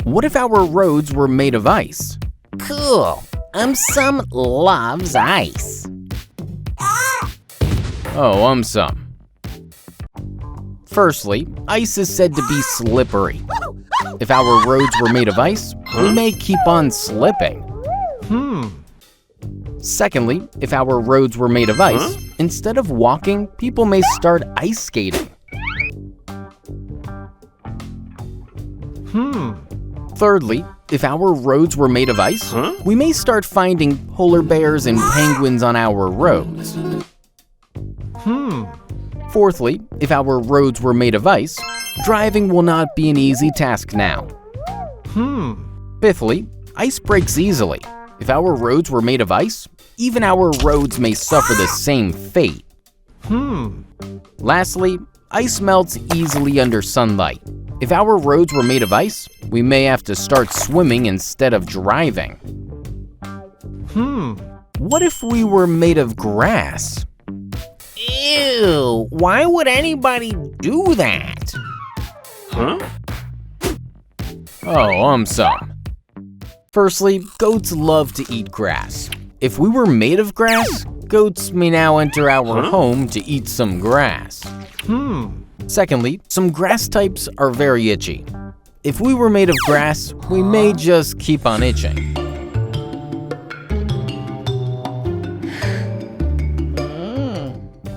What if our roads were made of ice? Cool. AumSum loves ice. Oh, AumSum. Firstly, ice is said to be slippery. If our roads were made of ice, we may keep on slipping. Secondly, if our roads were made of ice, instead of walking, people may start ice skating. Thirdly, if our roads were made of ice, we may start finding polar bears and penguins on our roads. Fourthly, if our roads were made of ice, driving will not be an easy task now. Fifthly, ice breaks easily. If our roads were made of ice, even our roads may suffer the same fate. Lastly, ice melts easily under sunlight. If our roads were made of ice, we may have to start swimming instead of driving. What if we were made of grass? Ew, why would anybody do that? Oh, AumSum. Firstly, goats love to eat grass. If we were made of grass, goats may now enter our home to eat some grass. Secondly, some grass types are very itchy. If we were made of grass, we may just keep on itching.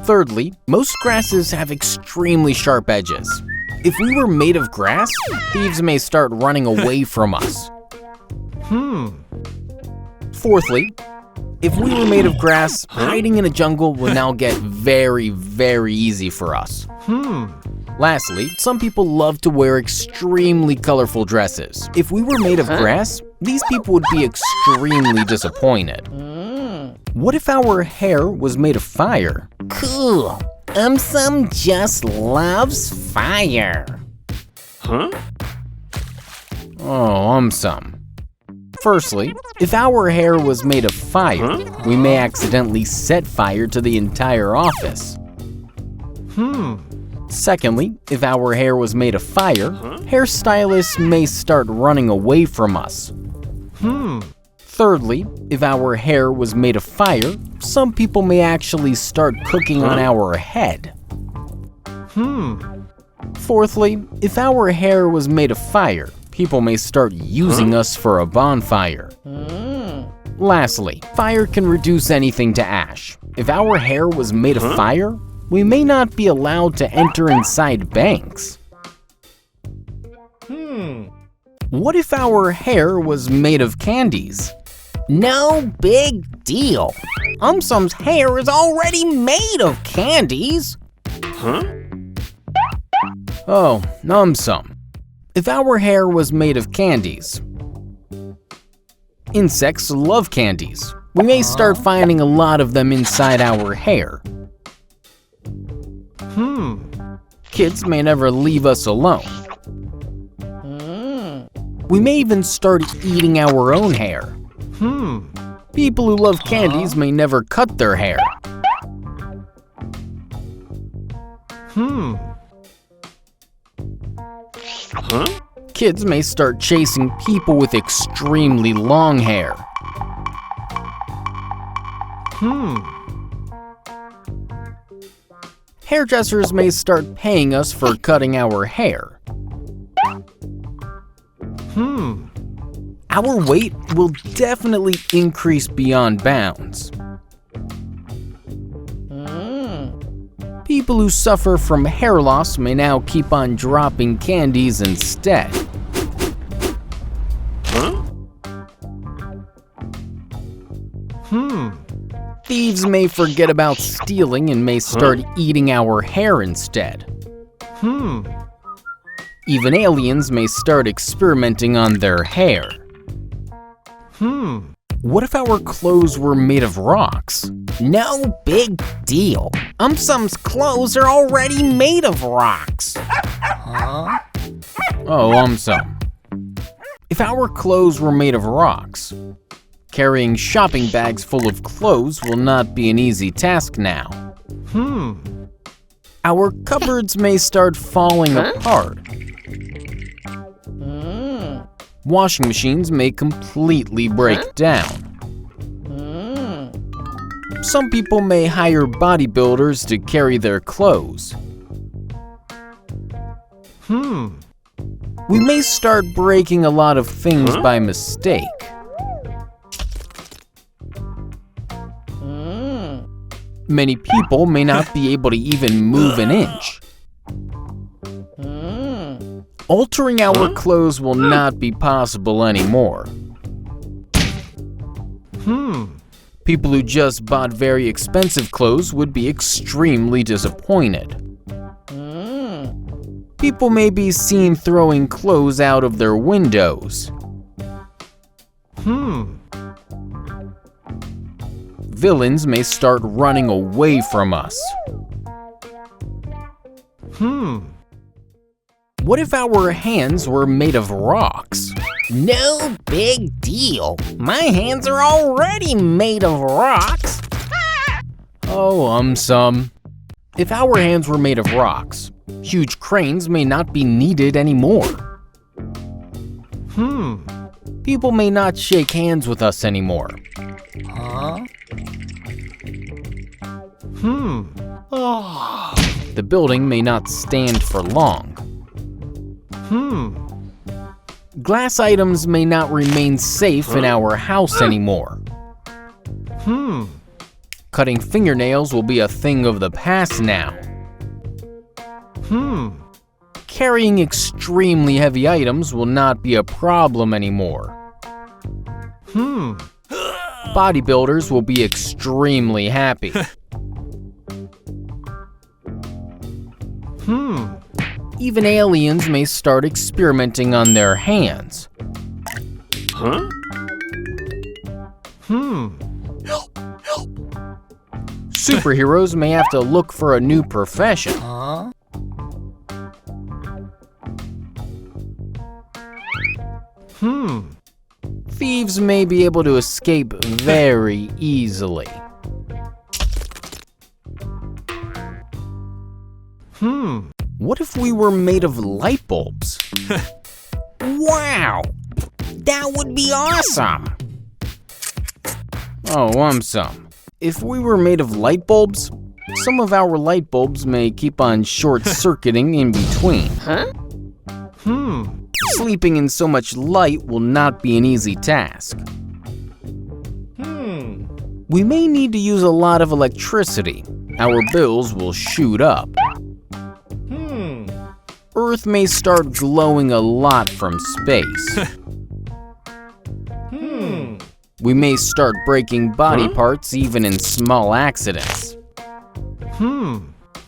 Thirdly, most grasses have extremely sharp edges. If we were made of grass, thieves may start running away from us. Fourthly, if we were made of grass, hiding in a jungle would now get very, very easy for us. Lastly, some people love to wear extremely colorful dresses. If we were made of grass, these people would be extremely disappointed. What if our hair was made of fire? Cool. AumSum just loves fire. Oh, AumSum. Firstly, if our hair was made of fire, we may accidentally set fire to the entire office. Secondly, if our hair was made of fire, hairstylists may start running away from us. Thirdly, if our hair was made of fire, some people may actually start cooking on our head. Fourthly, if our hair was made of fire, people may start using us for a bonfire. Lastly, fire can reduce anything to ash. If our hair was made of fire, we may not be allowed to enter inside banks. What if our hair was made of candies? No big deal. AumSum's hair is already made of candies. Oh, AumSum. If our hair was made of candies, insects love candies. We may start finding a lot of them inside our hair. Kids may never leave us alone. We may even start eating our own hair. People who love candies may never cut their hair. Kids may start chasing people with extremely long hair. Hairdressers may start paying us for cutting our hair. Our weight will definitely increase beyond bounds. People who suffer from hair loss may now keep on dropping candies instead. Thieves may forget about stealing and may start eating our hair instead. Even aliens may start experimenting on their hair. What if our clothes were made of rocks? No big deal. AumSum's clothes are already made of rocks. Oh, AumSum. If our clothes were made of rocks, carrying shopping bags full of clothes will not be an easy task now. Our cupboards may start falling apart. Washing machines may completely break down. Some people may hire bodybuilders to carry their clothes. We may start breaking a lot of things by mistake. Many people may not be able to even move an inch. Altering our clothes will not be possible anymore. People who just bought very expensive clothes would be extremely disappointed. People may be seen throwing clothes out of their windows. Villains may start running away from us. What if our hands were made of rocks? No big deal. My hands are already made of rocks. Oh, AumSum. If our hands were made of rocks, huge cranes may not be needed anymore. People may not shake hands with us anymore. The building may not stand for long. Glass items may not remain safe in our house anymore. Cutting fingernails will be a thing of the past now. Carrying extremely heavy items will not be a problem anymore. Bodybuilders will be extremely happy. Even aliens may start experimenting on their hands. Superheroes may have to look for a new profession. Thieves may be able to escape very easily. What if we were made of light bulbs? Wow, that would be awesome. Oh, AumSum. If we were made of light bulbs, some of our light bulbs may keep on short-circuiting in between. Sleeping in so much light will not be an easy task. We may need to use a lot of electricity. Our bills will shoot up. Earth may start glowing a lot from space. We may start breaking body parts even in small accidents.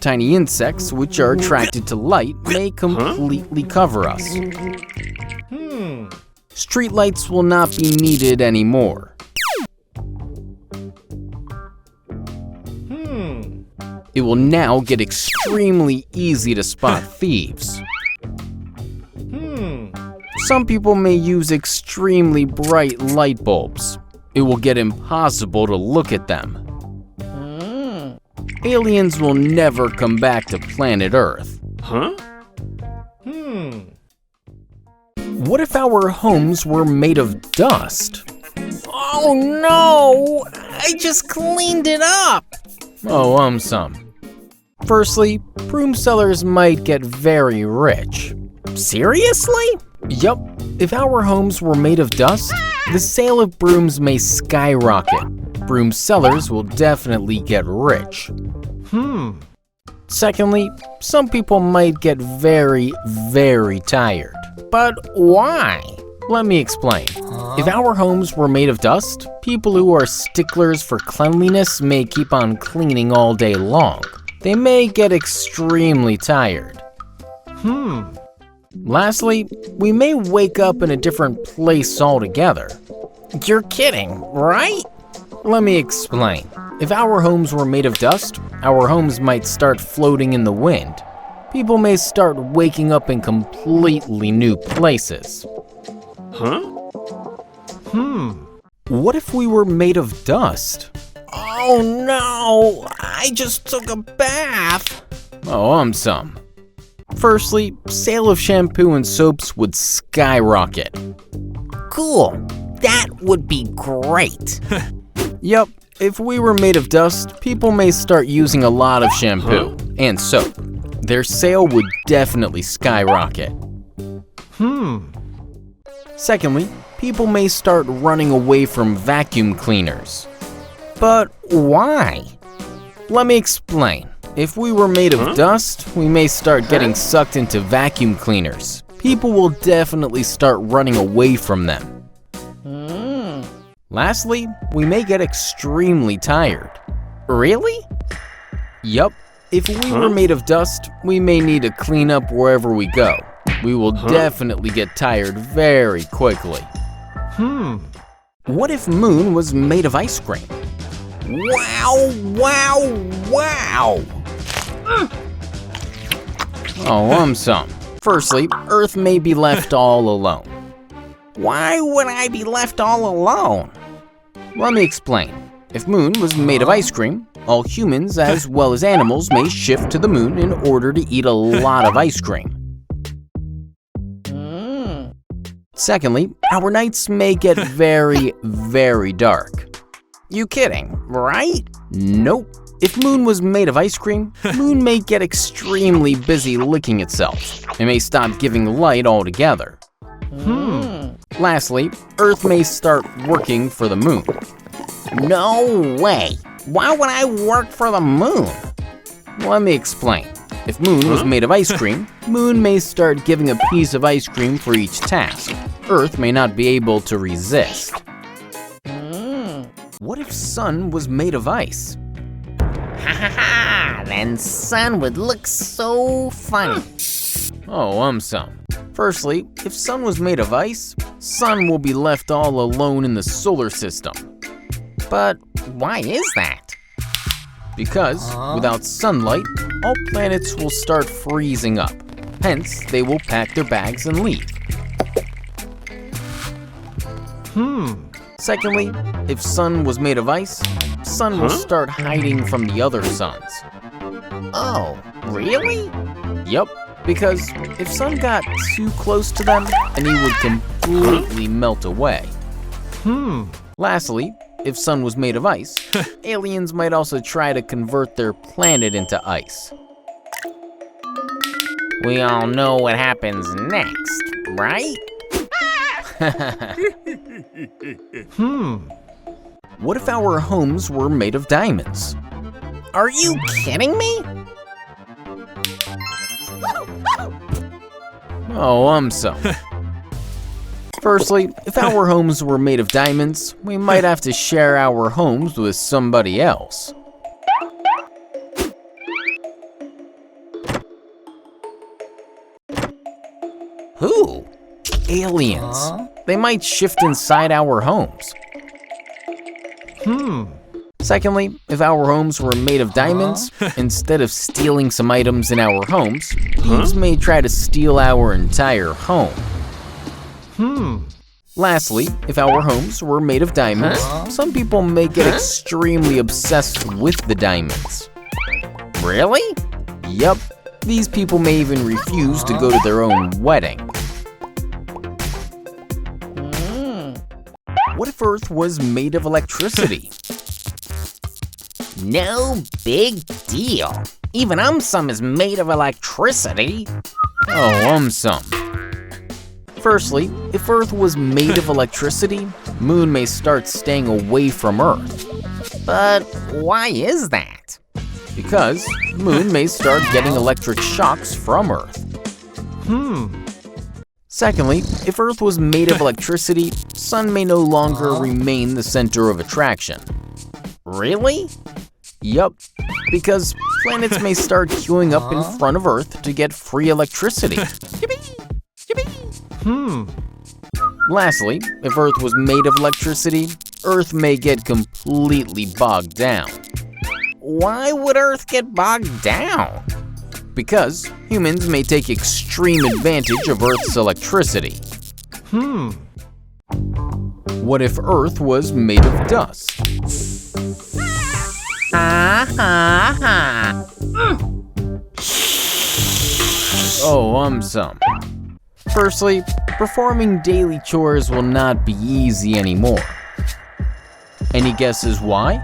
Tiny insects, which are attracted to light, may completely cover us. Streetlights will not be needed anymore. It will now get extremely easy to spot thieves. Some people may use extremely bright light bulbs. It will get impossible to look at them. Aliens will never come back to planet Earth. What if our homes were made of dust? Oh no, I just cleaned it up. Oh, AumSum. Firstly, broom sellers might get very rich. Seriously? Yup, if our homes were made of dust, the sale of brooms may skyrocket. Broom sellers will definitely get rich. Secondly, some people might get very, very tired. But why? Let me explain. If our homes were made of dust, people who are sticklers for cleanliness may keep on cleaning all day long. They may get extremely tired. Lastly, we may wake up in a different place altogether. You're kidding, right? Let me explain. If our homes were made of dust, our homes might start floating in the wind. People may start waking up in completely new places. What if we were made of dust? Oh no, I just took a bath. Oh, AumSum. Firstly, sale of shampoo and soaps would skyrocket. cool. That would be great. Yup, if we were made of dust, people may start using a lot of shampoo and soap. Their sale would definitely skyrocket. Secondly, people may start running away from vacuum cleaners. But why? Let me explain. If we were made of dust, we may start getting sucked into vacuum cleaners. People will definitely start running away from them. Lastly, we may get extremely tired. Really? Yup, if we were made of dust, we may need to clean up wherever we go. We will definitely get tired very quickly. What if Moon was made of ice cream? Wow, wow, wow. Oh, AumSum. Firstly, Earth may be left all alone. Why would I be left all alone? Let me explain. If Moon was made of ice cream, all humans as well as animals may shift to the moon in order to eat a lot of ice cream. Secondly, our nights may get very, very dark. You kidding, right? Nope. If Moon was made of ice cream, Moon may get extremely busy licking itself. It may stop giving light altogether. Lastly, Earth may start working for the moon. No way. Why would I work for the moon? Let me explain. If Moon was made of ice cream, Moon may start giving a piece of ice cream for each task. Earth may not be able to resist. What if Sun was made of ice? Ha ha ha, then Sun would look so funny. Oh, AumSum. Firstly, if Sun was made of ice, Sun will be left all alone in the solar system. But why is that? Because without sunlight, all planets will start freezing up. Hence, they will pack their bags and leave. Secondly, if Sun was made of ice, Sun will start hiding from the other suns. Oh, really? Yup, because if Sun got too close to them, then he would completely melt away. Lastly, if Sun was made of ice, aliens might also try to convert their planet into ice. We all know what happens next, right? What if our homes were made of diamonds? Are you kidding me? Oh, AumSum. Firstly, if our homes were made of diamonds, we might have to share our homes with somebody else. Who? Aliens. They might shift inside our homes. Secondly, if our homes were made of diamonds, instead of stealing some items in our homes, thieves may try to steal our entire home. Lastly, if our homes were made of diamonds, some people may get extremely obsessed with the diamonds. Really? Yup, these people may even refuse to go to their own wedding. What if Earth was made of electricity? No big deal. Even AumSum is made of electricity. Oh, AumSum. Firstly, if Earth was made of electricity, Moon may start staying away from Earth. But why is that? Because Moon may start getting electric shocks from Earth. Secondly, if Earth was made of electricity, Sun may no longer remain the center of attraction. Really? Yup, because planets may start queuing up in front of Earth to get free electricity. Lastly, if Earth was made of electricity, Earth may get completely bogged down. Why would Earth get bogged down? Because humans may take extreme advantage of Earth's electricity. What if Earth was made of dust? Oh, AumSum. Firstly, performing daily chores will not be easy anymore. Any guesses why?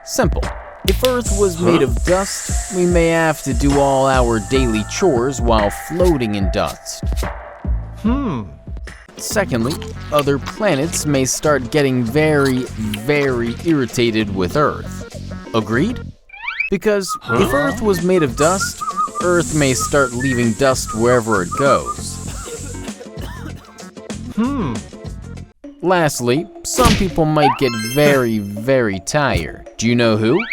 Simple. If Earth was made of dust, we may have to do all our daily chores while floating in dust. Secondly, other planets may start getting very, very irritated with Earth. Agreed? Because if Earth was made of dust, Earth may start leaving dust wherever it goes. Lastly, some people might get very, very tired. Do you know who?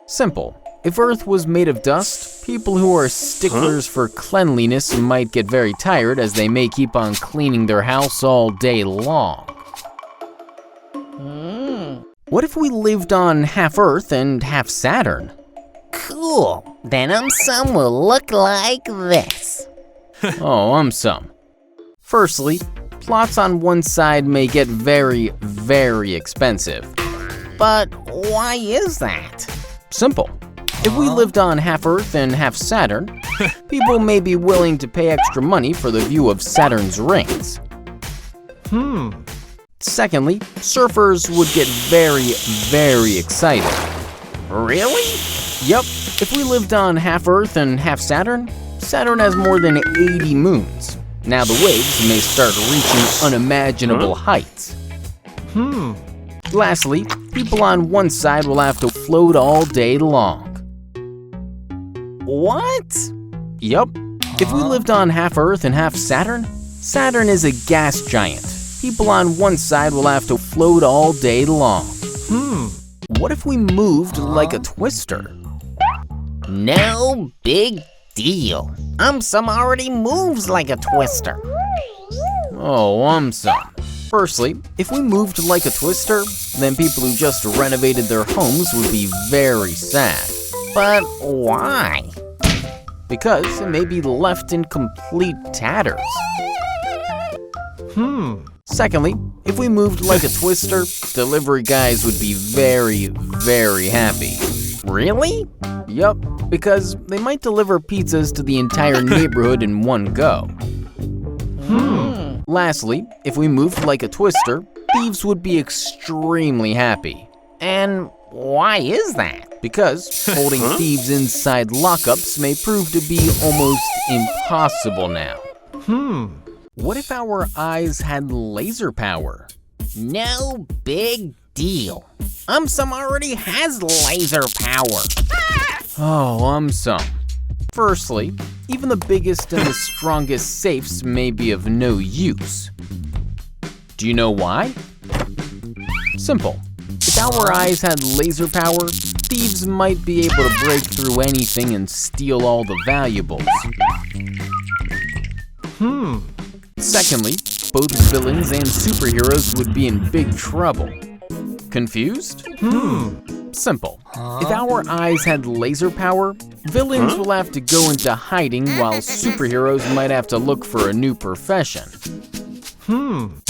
Simple. If Earth was made of dust, people who are sticklers for cleanliness might get very tired as they may keep on cleaning their house all day long. What if we lived on half Earth and half Saturn? Cool. Then AumSum will look like this. Oh, AumSum. Firstly, plots on one side may get very, very expensive. But why is that? Simple. If we lived on half Earth and half Saturn, people may be willing to pay extra money for the view of Saturn's rings. Secondly, surfers would get very, very excited. Really? Yup, if we lived on half Earth and half Saturn, Saturn has more than 80 moons. Now the waves may start reaching unimaginable heights. Lastly, people on one side will have to float all day long. What? Yup, if we lived on half Earth and half Saturn, Saturn is a gas giant. People on one side will have to float all day long. What if we moved like a twister? No big deal. AumSum already moves like a twister. Oh, AumSum. Firstly, if we moved like a twister, then people who just renovated their homes would be very sad. But why? Because it may be left in complete tatters. Secondly, if we moved like a twister, delivery guys would be very, very happy. Really? Yup, because they might deliver pizzas to the entire neighborhood in one go. Lastly, if we moved like a twister, thieves would be extremely happy. And why is that? Because holding thieves inside lockups may prove to be almost impossible now. What if our eyes had laser power? No big deal. AumSum already has laser power. Oh, AumSum. Firstly, even the biggest and the strongest safes may be of no use. Do you know why? Simple. If our eyes had laser power, thieves might be able to break through anything and steal all the valuables. Secondly, both villains and superheroes would be in big trouble. Confused? Simple. If our eyes had laser power, villains will have to go into hiding while superheroes might have to look for a new profession.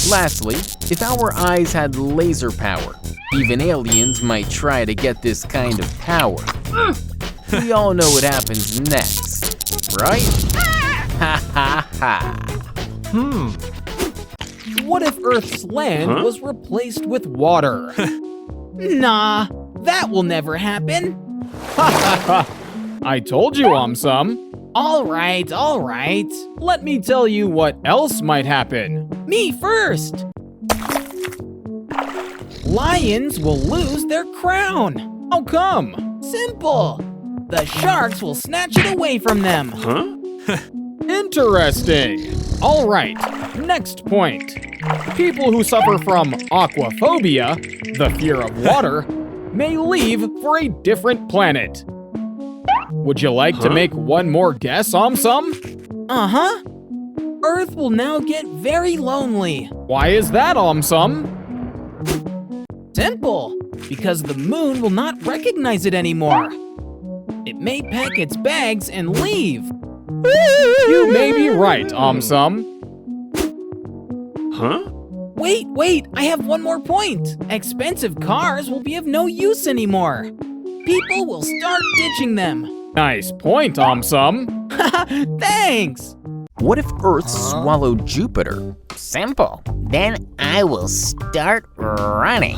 Lastly, if our eyes had laser power, even aliens might try to get this kind of power. We all know what happens next, right? Ha ha ha. What if Earth's land was replaced with water? Nah, that will never happen. I told you, AumSum. All right. Let me tell you what else might happen. Me first. Lions will lose their crown. How come? Simple. The sharks will snatch it away from them. Interesting. All right, next point. People who suffer from aquaphobia, the fear of water, may leave for a different planet. Would you like to make one more guess, AumSum? Earth will now get very lonely. Why is that, AumSum? Simple. Because the moon will not recognize it anymore. It may pack its bags and leave. You may be right, AumSum. Wait, I have one more point. Expensive cars will be of no use anymore. People will start ditching them. Nice point, AumSum. Thanks. What if Earth swallowed Jupiter? Simple. Then I will start running.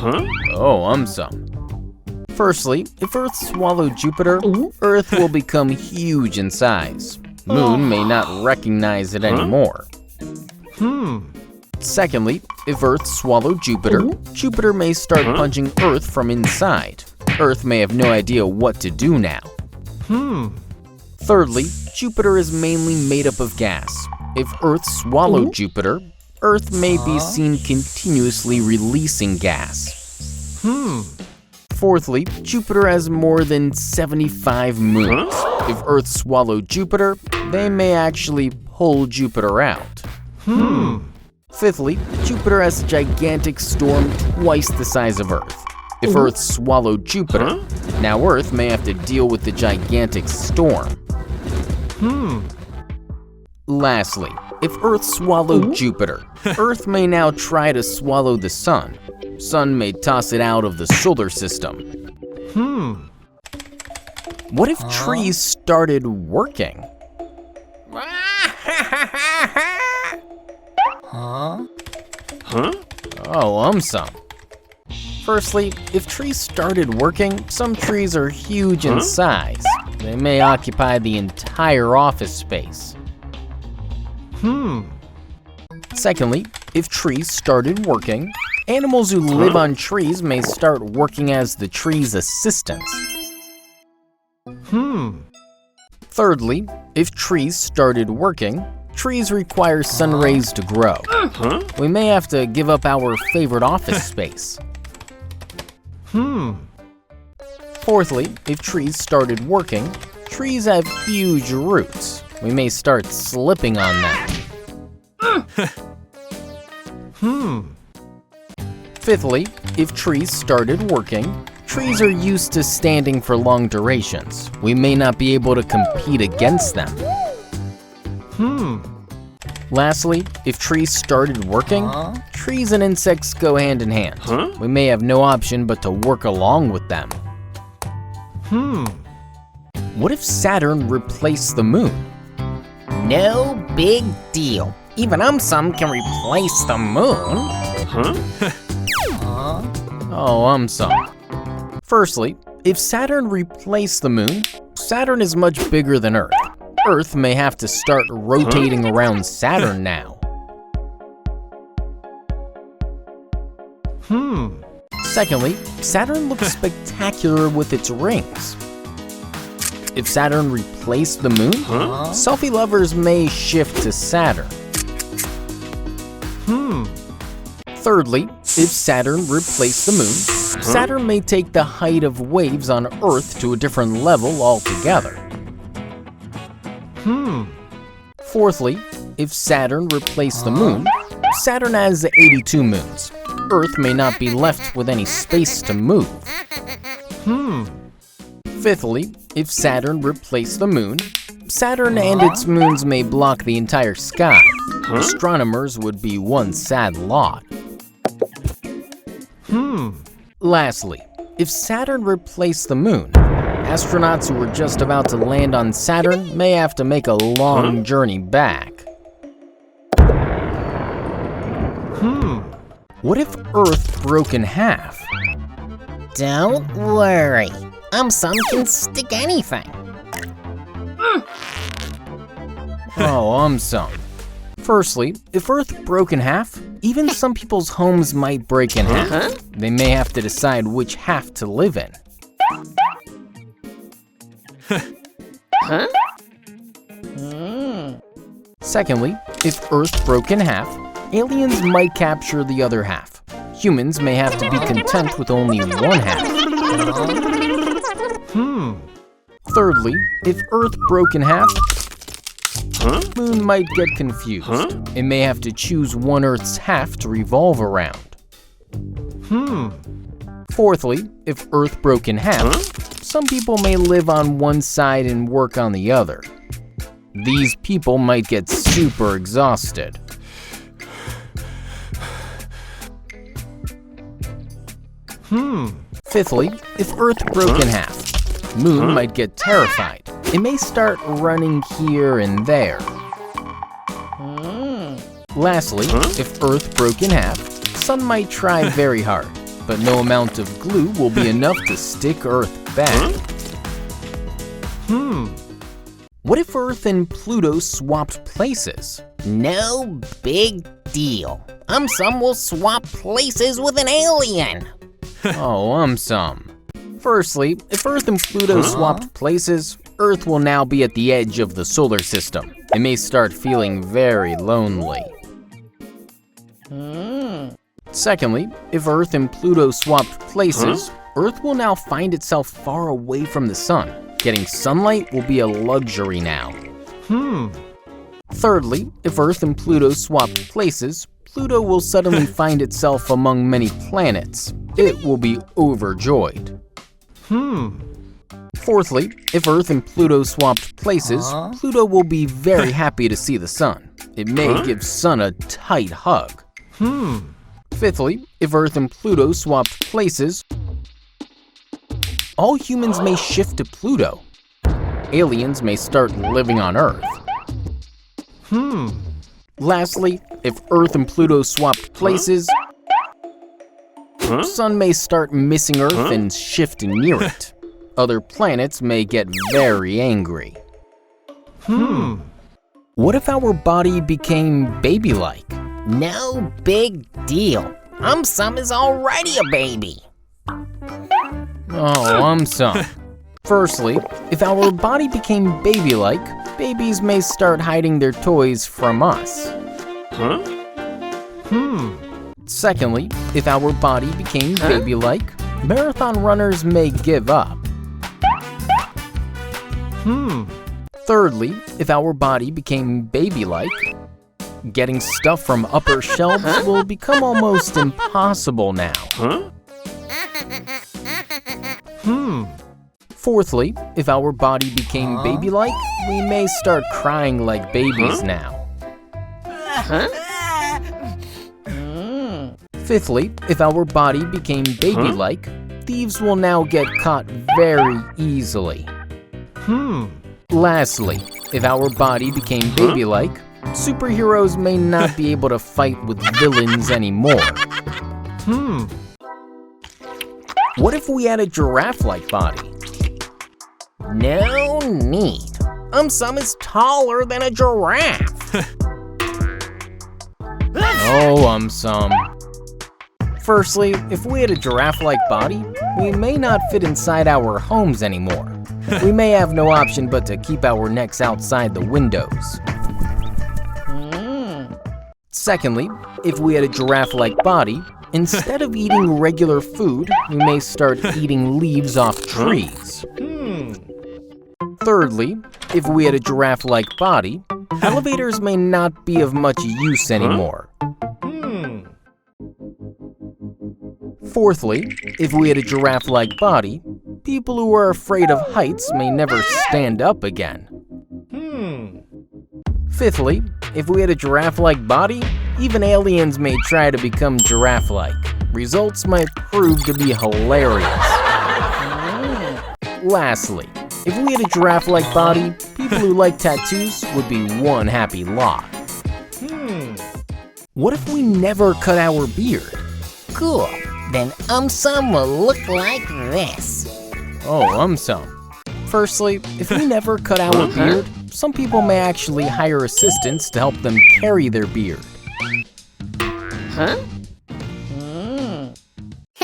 Oh, AumSum. Firstly, if Earth swallowed Jupiter, Earth will become huge in size. Moon may not recognize it anymore. Secondly, if Earth swallowed Jupiter, Jupiter may start punching Earth from inside. Earth may have no idea what to do now. Thirdly, Jupiter is mainly made up of gas. If Earth swallowed Jupiter, Earth may be seen continuously releasing gas. Fourthly, Jupiter has more than 75 moons. If Earth swallowed Jupiter, they may actually pull Jupiter out. Fifthly, Jupiter has a gigantic storm twice the size of Earth. If Earth swallowed Jupiter, now Earth may have to deal with the gigantic storm. Lastly, if Earth swallowed Jupiter, Earth may now try to swallow the Sun. Sun may toss it out of the solar system. What if trees started working? Oh, AumSum. Firstly, if trees started working, some trees are huge in size. They may occupy the entire office space. Secondly, if trees started working, animals who live on trees may start working as the tree's assistants. Thirdly, if trees started working, trees require sun rays to grow. We may have to give up our favorite office space. Fourthly, if trees started working, trees have huge roots. We may start slipping on them. Fifthly, if trees started working, trees are used to standing for long durations. We may not be able to compete against them. Lastly, if trees started working, trees and insects go hand in hand. We may have no option but to work along with them. What if Saturn replaced the moon? No big deal. Even AumSum can replace the moon. Oh, AumSum. Firstly, if Saturn replaced the moon, Saturn is much bigger than Earth. Earth may have to start rotating around Saturn now. Secondly, Saturn looks spectacular with its rings. If Saturn replaced the moon, selfie lovers may shift to Saturn. Thirdly, if Saturn replaced the moon, Saturn may take the height of waves on Earth to a different level altogether. Fourthly, if Saturn replaced the moon, Saturn has 82 moons. Earth may not be left with any space to move. Fifthly, if Saturn replaced the moon, Saturn and its moons may block the entire sky. Astronomers would be one sad lot. Lastly, if Saturn replaced the moon, astronauts who were just about to land on Saturn may have to make a long journey back. What if Earth broke in half? Don't worry. AumSum can stick anything. Oh, AumSum. Firstly, if Earth broke in half, even some people's homes might break in half. They may have to decide which half to live in. Secondly, if Earth broke in half, aliens might capture the other half. Humans may have to be content with only one half. Thirdly, if Earth broke in half, Moon might get confused. It may have to choose one Earth's half to revolve around. Fourthly, if Earth broke in half, some people may live on one side and work on the other. These people might get super exhausted. Fifthly, if Earth broke in half, Moon might get terrified. It may start running here and there. Lastly, if Earth broke in half, Sun might try very hard, but no amount of glue will be enough to stick Earth back. What if Earth and Pluto swapped places? No big deal. AumSum will swap places with an alien. Oh, AumSum. Firstly, if Earth and Pluto swapped places, Earth will now be at the edge of the solar system. It may start feeling very lonely. Secondly, if Earth and Pluto swapped places, Earth will now find itself far away from the sun. Getting sunlight will be a luxury now. Thirdly, if Earth and Pluto swapped places, Pluto will suddenly find itself among many planets. It will be overjoyed. Fourthly, if Earth and Pluto swapped places, Pluto will be very happy to see the sun. It may give Sun a tight hug. Fifthly, if Earth and Pluto swapped places, all humans may shift to Pluto. Aliens may start living on Earth. Lastly, if Earth and Pluto swapped places, Sun may start missing Earth and shift near it. Other planets may get very angry. What if our body became baby-like? No big deal. AumSum is already a baby. Oh, AumSum. Firstly, if our body became baby-like, babies may start hiding their toys from us. Secondly, if our body became baby-like, marathon runners may give up. Thirdly, if our body became baby-like, getting stuff from upper shelves will become almost impossible now. Fourthly, if our body became baby-like, we may start crying like babies now. Fifthly, if our body became baby-like, thieves will now get caught very easily. Lastly, if our body became baby-like, superheroes may not be able to fight with villains anymore. What if we had a giraffe-like body? No need. AumSum is taller than a giraffe. Oh, AumSum. Firstly, if we had a giraffe-like body, we may not fit inside our homes anymore. We may have no option but to keep our necks outside the windows. Secondly, if we had a giraffe-like body, instead of eating regular food, we may start eating leaves off trees. Thirdly, if we had a giraffe-like body, elevators may not be of much use anymore. Fourthly, if we had a giraffe-like body, people who are afraid of heights may never stand up again. Fifthly, if we had a giraffe-like body, even aliens may try to become giraffe-like. Results might prove to be hilarious. Lastly, if we had a giraffe-like body, people who like tattoos would be one happy lot. What if we never cut our beard? Cool. Then AumSum will look like this. Oh, AumSum. Firstly, if we never cut our beard, some people may actually hire assistants to help them carry their beard.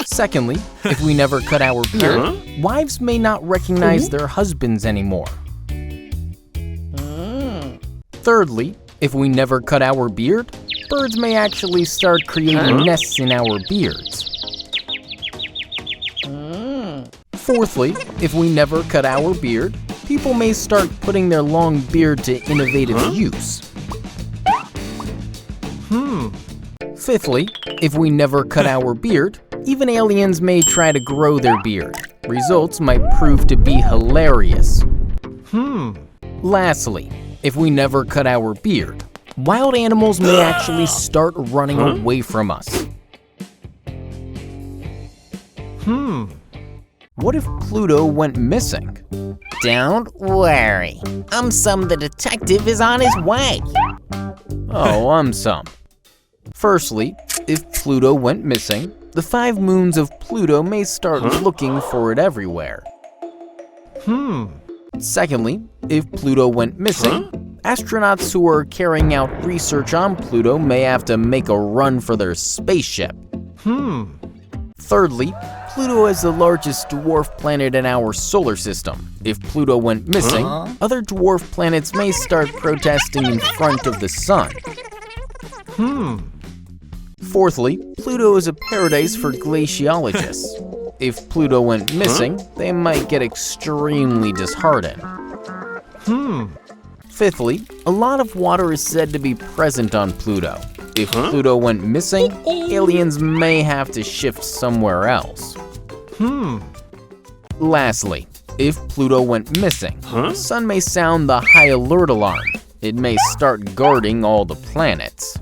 Secondly, if we never cut our beard, wives may not recognize their husbands anymore. Thirdly, if we never cut our beard, birds may actually start creating nests in our beards. Fourthly, if we never cut our beard, people may start putting their long beard to innovative use. Fifthly, if we never cut our beard, even aliens may try to grow their beard. Results might prove to be hilarious. Lastly, if we never cut our beard, wild animals may actually start running away from us. What if Pluto went missing? Don't worry. AumSum the detective is on his way. Oh, AumSum. Firstly, if Pluto went missing, the 5 moons of Pluto may start looking for it everywhere. Secondly, if Pluto went missing, astronauts who are carrying out research on Pluto may have to make a run for their spaceship. Thirdly, Pluto is the largest dwarf planet in our solar system. If Pluto went missing, other dwarf planets may start protesting in front of the sun. Fourthly, Pluto is a paradise for glaciologists. If Pluto went missing, they might get extremely disheartened. Fifthly, a lot of water is said to be present on Pluto. If Pluto went missing, aliens may have to shift somewhere else. Lastly, if Pluto went missing, the sun may sound the high alert alarm. It may start guarding all the planets.